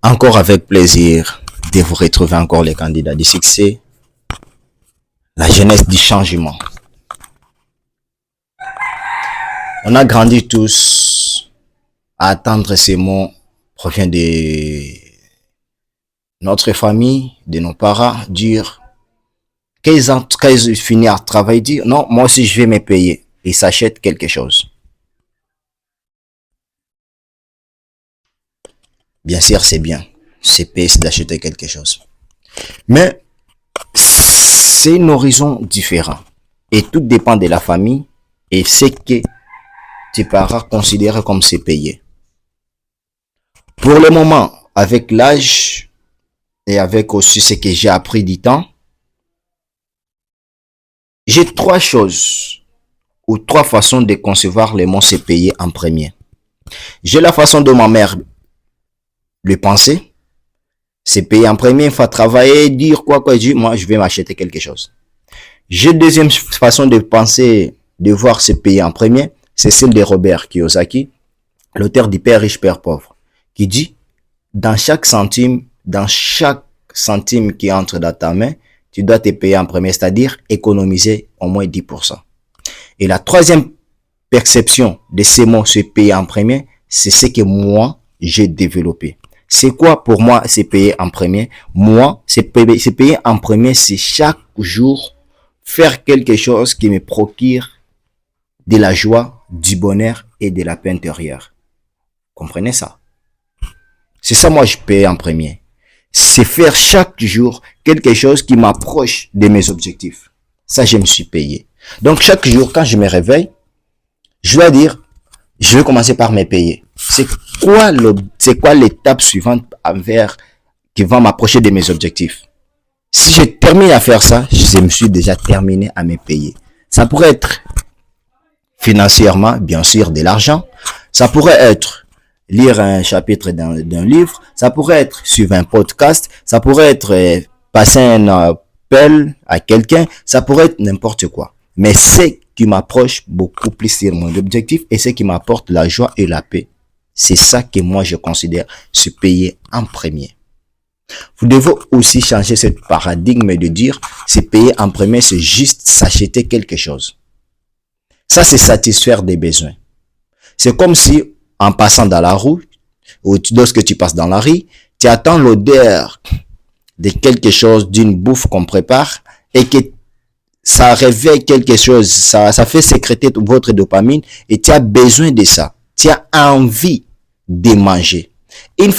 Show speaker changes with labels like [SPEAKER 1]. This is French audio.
[SPEAKER 1] Encore avec plaisir de vous retrouver encore les candidats du succès, la jeunesse du changement. On a grandi tous à attendre ces mots provient de notre famille, de nos parents, dire quand ils finissent à travailler, dire non, moi aussi je vais me payer. Ils s'achètent quelque chose. Bien sûr, c'est bien. C'est payer, c'est d'acheter quelque chose. Mais c'est un horizon différent. Et tout dépend de la famille et ce que tes parents considèrent comme c'est payé. Pour le moment, avec l'âge et avec aussi ce que j'ai appris du temps, j'ai trois choses ou trois façons de concevoir le mot c'est payé en premier. J'ai la façon dont ma mère le pensait. C'est payé en premier, il faut travailler, dire quoi, dire, moi je vais m'acheter quelque chose. J'ai une deuxième façon de penser, de voir c'est payé en premier, c'est celle de Robert Kiyosaki, l'auteur du Père riche, Père pauvre, qui dit, dans chaque centime qui entre dans ta main, tu dois te payer en premier, c'est-à-dire économiser au moins 10%. Et la troisième perception de ces mots, se payer en premier, c'est ce que moi, j'ai développé. C'est quoi pour moi, c'est payer en premier? Moi, c'est payer en premier, c'est chaque jour faire quelque chose qui me procure de la joie, du bonheur et de la paix intérieure. Comprenez ça? C'est ça, moi, je paye en premier. C'est faire chaque jour quelque chose qui m'approche de mes objectifs. Ça, je me suis payé. Donc, chaque jour, quand je me réveille, je dois dire, je vais commencer par me payer. C'est quoi l'étape suivante qui va m'approcher de mes objectifs? Si je termine à faire ça, je me suis déjà terminé à me payer. Ça pourrait être financièrement, bien sûr, de l'argent. Ça pourrait être lire un chapitre d'un livre. Ça pourrait être suivre un podcast. Ça pourrait être passer un appel à quelqu'un. Ça pourrait être n'importe quoi. Mais c'est qui m'approche beaucoup plus sur mon objectif et ce qui m'apporte la joie et la paix. C'est ça que moi je considère se payer en premier. Vous devez aussi changer ce paradigme de dire se payer en premier, c'est juste s'acheter quelque chose. Ça, c'est satisfaire des besoins. C'est comme si en passant dans la rue ou lorsque tu passes dans la rue, tu attends l'odeur de quelque chose, d'une bouffe qu'on prépare et que ça réveille quelque chose, ça fait sécréter votre dopamine et tu as besoin de ça. Tu as envie de manger. Une fois